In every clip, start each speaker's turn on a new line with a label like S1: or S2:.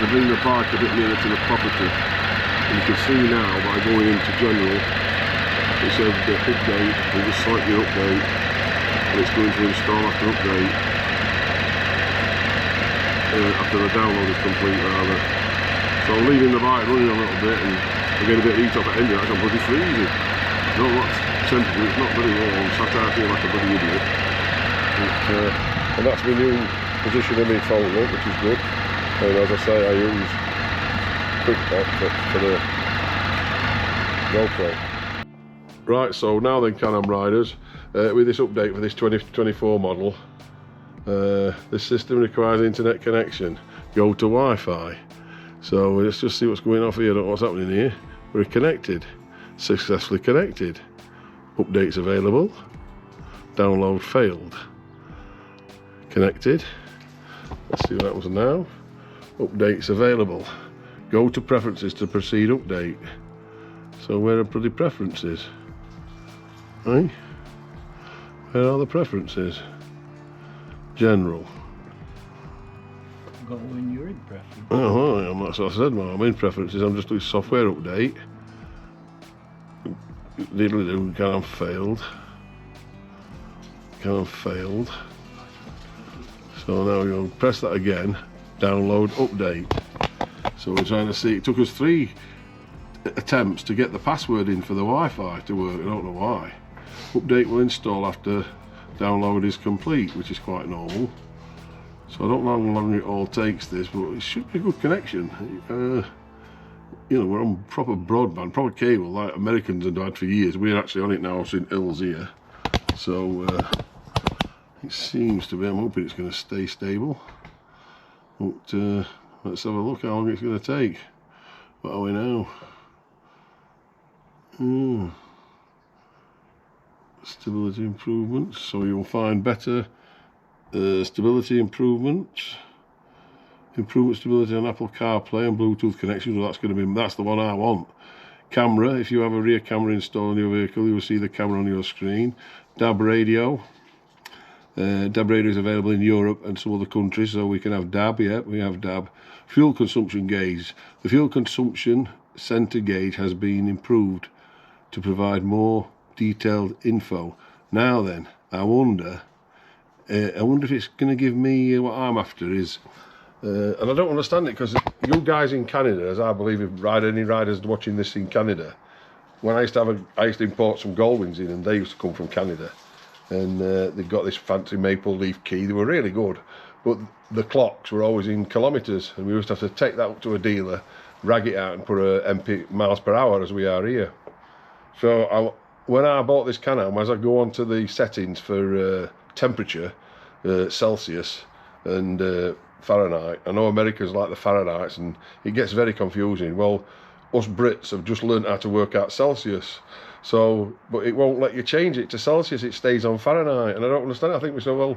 S1: to bring the bike a bit nearer to the property. And you can see now by going into general, it said update, you just select your update, and it's going to install after update, after the download is complete rather. So I'm leaving the bike running a little bit, and I get a bit of heat up at engine, I can bloody freeze it. Not much temperature, it's not very warm, so I feel like a bloody idiot. And that's my new position of my phone look, which is good. And as I say, I use quick lock for the GoPro. Right, so now then, Can-Am riders, with this update for this 2024 model, this system requires internet connection. Go to Wi-Fi. So let's just see what's going on here. I don't know what's happening here. We're connected, successfully connected. Updates available. Download failed. Connected. Let's see what happens now. Updates available. Go to preferences to proceed update. So where are bloody preferences? Right? Where are the preferences? General.
S2: Go when you're in preferences.
S1: Oh, well, that's what I said. Well, I'm in preferences. I'm just doing software update. Diddly-do, Can-Am failed. Can-Am failed. So now we're going to press that again. Download update. So we're trying to see. It took us 3 attempts to get the password in for the Wi-Fi to work. I don't know why. Update will install after download is complete, which is quite normal. So I don't know how long it all takes this, but it should be a good connection. You know, we're on proper broadband, proper cable, like Americans have had for years. We're actually on it now in Hills here. So it seems to be, I'm hoping it's going to stay stable. But let's have a look how long it's going to take. What are we now? Stability improvements. So you'll find better stability improvements. Improvement stability on Apple CarPlay and Bluetooth connections. Well, that's the one I want. Camera. If you have a rear camera installed on your vehicle, you will see the camera on your screen. DAB radio. DAB radio is available in Europe and some other countries, so we can have DAB. Yeah, we have DAB. Fuel consumption gauge. The fuel consumption center gauge has been improved to provide more detailed info. Now then, I wonder if it's going to give me what I'm after is, and I don't understand it, because you guys in Canada, as I believe if any riders watching this in Canada, when I used to import some Goldwings in, and they used to come from Canada, and they've got this fancy maple leaf key. They were really good, but the clocks were always in kilometres, and we used to have to take that up to a dealer, rag it out and put a MP miles per hour as we are here. So when I bought this Can-Am, as I go on to the settings for temperature, Celsius and Fahrenheit, I know Americans like the Fahrenheit and it gets very confusing. Well, us Brits have just learned how to work out Celsius, so but it won't let you change it to Celsius, it stays on Fahrenheit, and I don't understand. I think we said, well,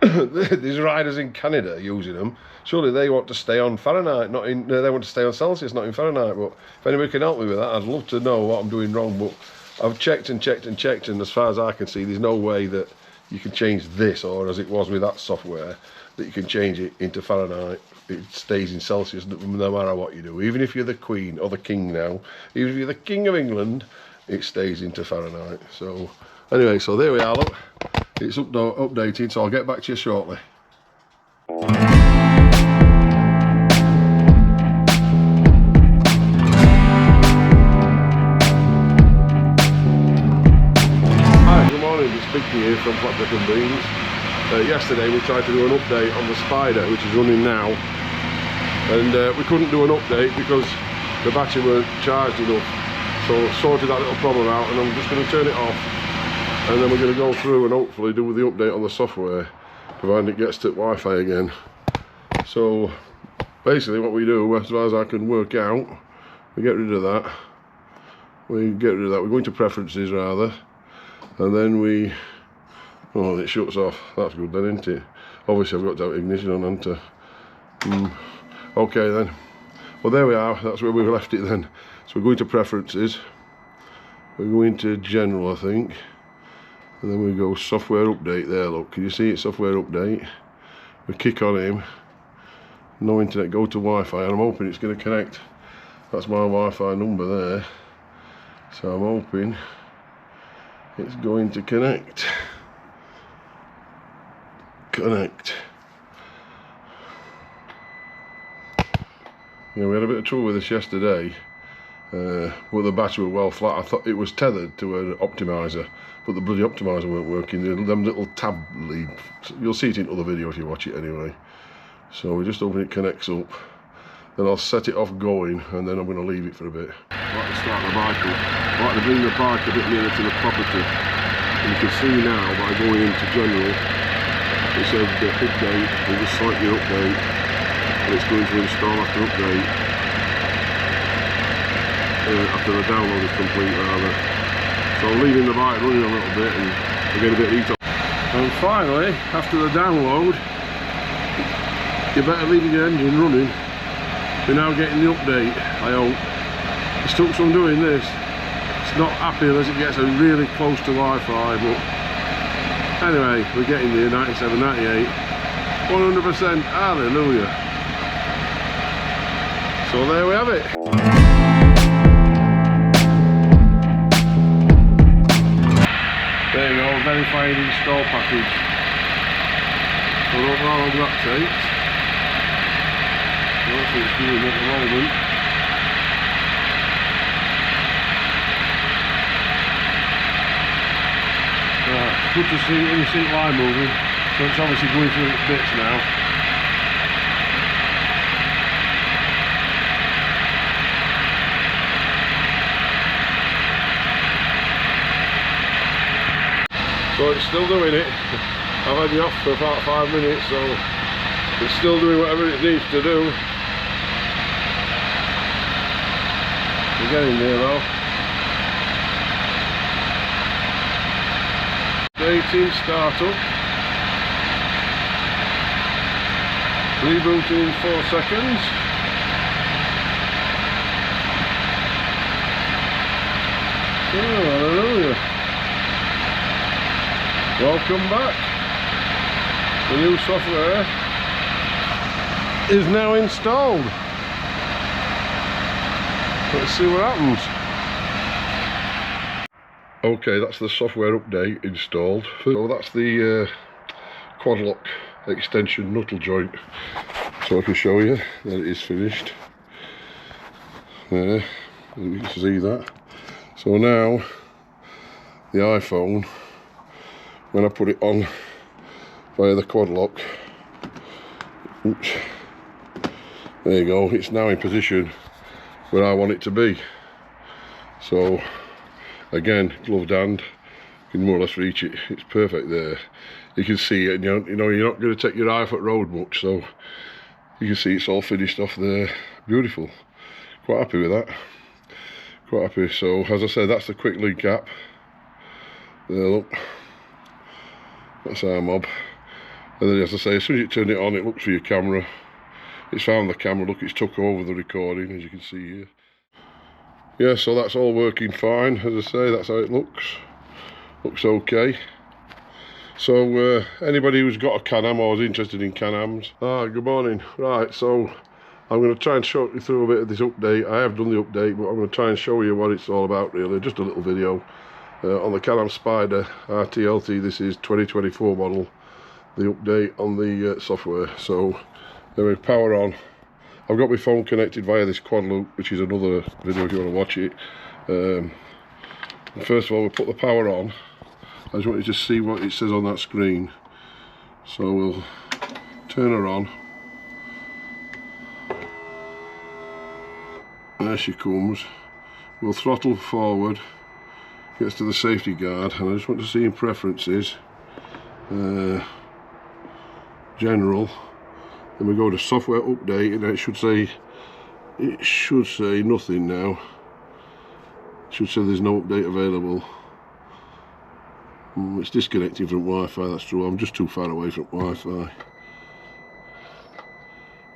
S1: these riders in Canada using them, surely they want to stay on Fahrenheit, not in they want to stay on Celsius, not in Fahrenheit. But if anybody can help me with that, I'd love to know what I'm doing wrong. But I've checked and checked and checked, and as far as I can see, there's no way that you can change this, or as it was with that software, that you can change it into Fahrenheit. It stays in Celsius no matter what you do. Even if you're the Queen or the King now, even if you're the King of England, it stays into Fahrenheit. So anyway, so there we are, look. It's updated, so I'll get back to you shortly. Hi, good morning, it's Vicky here from Flatbread and Beans. Yesterday we tried to do an update on the Spyder, which is running now, and we couldn't do an update because the battery weren't charged enough. So sorted that little problem out, and I'm just going to turn it off, and then we're going to go through and hopefully do the update on the software, providing it gets to Wi-Fi again. So basically what we do, as far as I can work out, we get rid of that. We're going to preferences rather, and then oh, it shuts off. That's good then, isn't it? Obviously I've got to have ignition on, haven't I? Okay then. Well, there we are. That's where we've left it then. So we're going to preferences. We're going to general, I think. And then we go software update there, look. Can you see it? Software update. We kick on him. no internet, go to Wi-Fi, and I'm hoping it's going to connect. That's my Wi-Fi number there, so I'm hoping it's going to connect. Yeah, we had a bit of trouble with this yesterday, but the battery was well flat. I thought it was tethered to an optimizer, but the bloody optimizer weren't working. Them little tab leads, you'll see it in other video if you watch it anyway. So we just hoping it connects up. Then I'll set it off going, and then I'm going to leave it for a bit. I like to start the bike up. I like to bring the bike a bit nearer to the property. And you can see now by going into general, it said update. You just select your update, and it's going to install after update. After the download is complete, rather. So I'm leaving the bike running a little bit, and I get a bit of heat on. And finally, after the download, you better leave your engine running. We're now getting the update, I hope. It's took some doing this. It's not happy unless it gets really close to Wi-Fi, but anyway, we're getting there. 97, 98, 100%, hallelujah. So there we have it. There you go, verified install package. So I don't know how long that takes. I don't think it's doing at the moment. Right, good to see instant line moving. So it's obviously going through its bits now. So it's still doing it. I've had you off for about 5 minutes, so it's still doing whatever it needs to do. We're getting there though. Waiting startup. Rebooting in 4 seconds. Oh, hallelujah. Welcome back. The new software is now installed. Let's see what happens. Okay, that's the software update installed. So that's the quad lock extension knuckle joint. So I can show you that it is finished. There, you can see that. So now the iPhone, when I put it on via the quad lock, oops, there you go, it's now in position where I want it to be. So again, gloved hand, you can more or less reach it. It's perfect there. You can see it, and you know you're not going to take your eye off at road much, so you can see it's all finished off there. Beautiful. Quite happy with that. Quite happy. So as I said, that's the quick link app. There, look. That's our mob. And then, as I say, as soon as you turn it on, it looks for your camera. It's found the camera. Look, it's took over the recording, as you can see here. Yeah, so that's all working fine. As I say, that's how it looks. Looks okay. So anybody who's got a Can-Am or is interested in Can-Ams, good morning. Right, so I'm going to try and show you through a bit of this update. I have done the update, but I'm going to try and show you what it's all about, really. Just a little video on the Am Spyder RTLT. This is 2024 model. The update on the software. So there we power on. I've got my phone connected via this quad loop, which is another video if you want to watch it. First of all, we'll put the power on. I just want you to see what it says on that screen. So we'll turn her on. There she comes. We'll throttle forward. Gets to the safety guard, and I just want to see in preferences. General. Then we go to software update, and it should say nothing now. It should say there's no update available. It's disconnecting from Wi-Fi, that's true. I'm just too far away from Wi-Fi.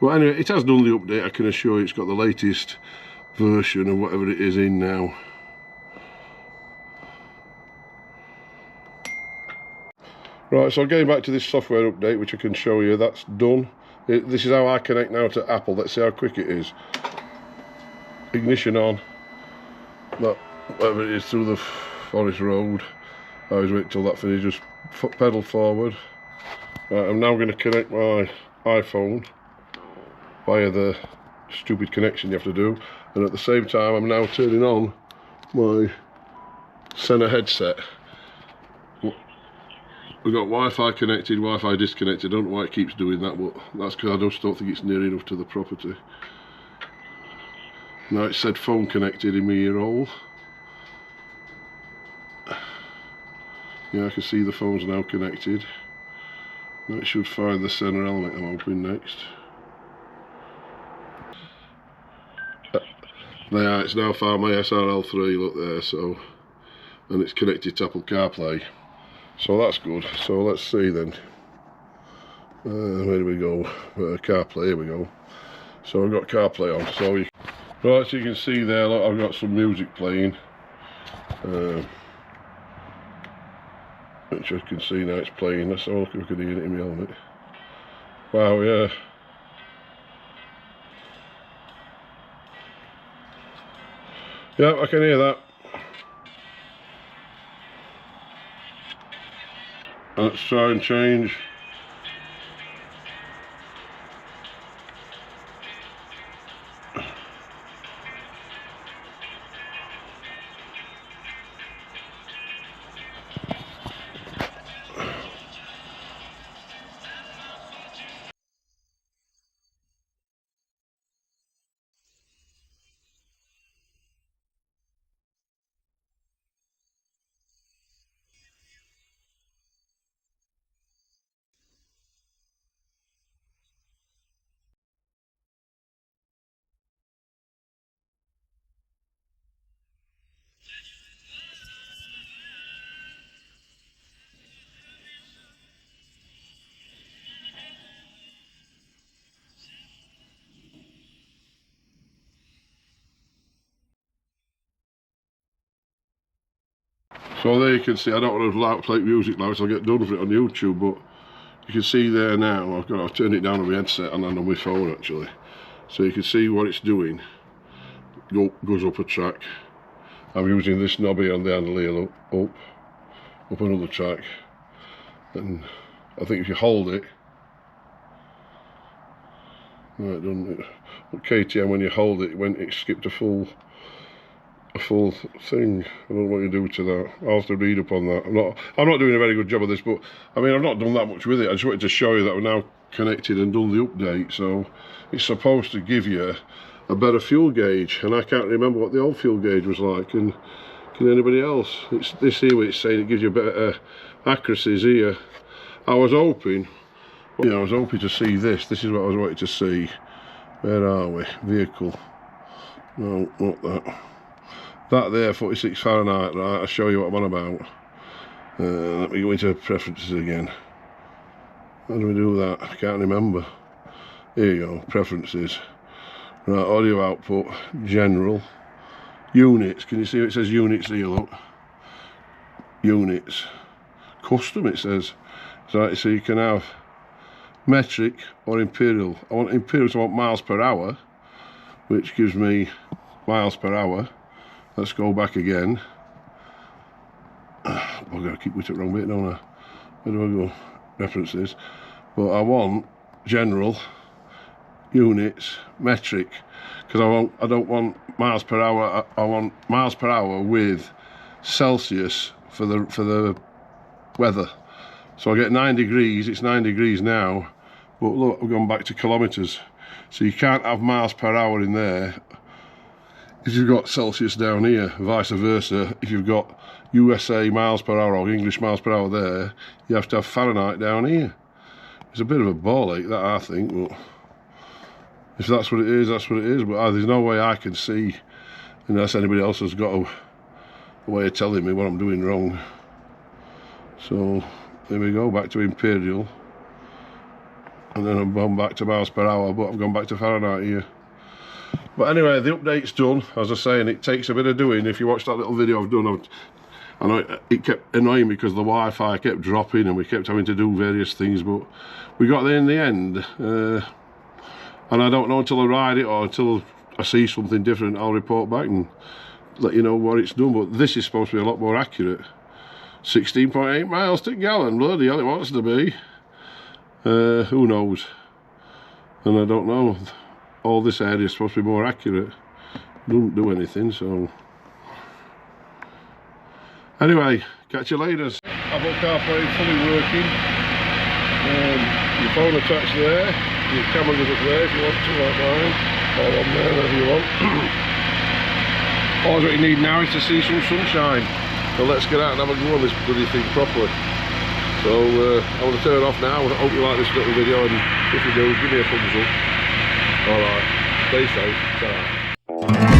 S1: Well, anyway, it has done the update. I can assure you it's got the latest version of whatever it is in now. Right, so getting back to this software update, which I can show you, that's done. This is how I connect now to Apple. Let's see how quick it is. Ignition on. Whatever it is, through the forest road. I always wait till that finishes. Just pedal forward. Right, I'm now going to connect my iPhone via the stupid connection you have to do, and at the same time I'm now turning on my center headset. We've got Wi-Fi connected, Wi-Fi disconnected. I don't know why it keeps doing that, but that's because I just don't think it's near enough to the property. Now it said phone connected in my ear hole. Yeah, I can see the phone's now connected. Now it should find the center element I'm hoping next. There, it's now found my SRL3, look there, so, and it's connected to Apple CarPlay. So that's good. So let's see then. Where do we go? CarPlay, here we go. So I've got CarPlay on. So right, so you can see there, look, I've got some music playing. Which you can see now it's playing. Let's have a look if we can hear it in my helmet. Wow, yeah. Yeah, I can hear that. Let's try and change. So there you can see, I don't want to play music now, so I'll get done for it on YouTube, but you can see there now, I've turned it down on my headset and then on my phone actually. So you can see what it's doing. Goes up a track. I'm using this knob here on the handle here, up another track. And I think if you hold it, no, it doesn't. KTM, when you hold it, it skipped a full thing. I don't know what you do to that. I'll have to read up on that. I'm not doing a very good job of this, but I mean, I've not done that much with it. I just wanted to show you that we're now connected and done the update. So it's supposed to give you a better fuel gauge, and I can't remember what the old fuel gauge was like. And can anybody else? It's this here where it's saying it gives you better accuracies here. I was hoping to see this. This is what I was wanting to see. Where are we? Vehicle. No, not that. That there, 46 Fahrenheit, right, I'll show you what I'm on about. Let me go into preferences again. How do we do that? I can't remember. Here you go, preferences. Right, audio output, general. Units, can you see it says units here, look? Units. Custom, it says. Right, so you can have metric or imperial. I want imperial, so I want miles per hour, which gives me miles per hour. Let's go back again. I've got to keep with the wrong bit, don't I? Where do I go? References. But I want general, units, metric, because I don't want miles per hour. I want miles per hour with Celsius for the weather. So I get 9 degrees. It's 9 degrees now. But look, I've gone back to kilometres. So you can't have miles per hour in there if you've got Celsius down here, vice versa. If you've got USA miles per hour or English miles per hour there, you have to have Fahrenheit down here. It's a bit of a ball ache, that, I think, but if that's what it is, that's what it is. But there's no way I can see, unless anybody else has got a way of telling me what I'm doing wrong. So there we go, back to imperial, and then I've gone back to miles per hour, but I've gone back to Fahrenheit here. But anyway, the update's done, as I say, and it takes a bit of doing. If you watch that little video I've done, I know it kept annoying me because the Wi-Fi kept dropping and we kept having to do various things, but we got there in the end. And I don't know until I ride it or until I see something different, I'll report back and let you know what it's done. But this is supposed to be a lot more accurate. 16.8 miles to gallon, bloody hell, it wants to be. Who knows? And I don't know. All this area is supposed to be more accurate. Doesn't do anything, so. Anyway, catch you later. I've got CarPlay fully working. Your phone attached there. Your camera goes up there if you want to, like mine. Or on there, whatever you want. All what you need now is to see some sunshine. So let's get out and have a go on this bloody thing properly. So I want to turn off now. I hope you like this little video, and if you do, give me a thumbs up. Alright, stay safe. Ta-ra.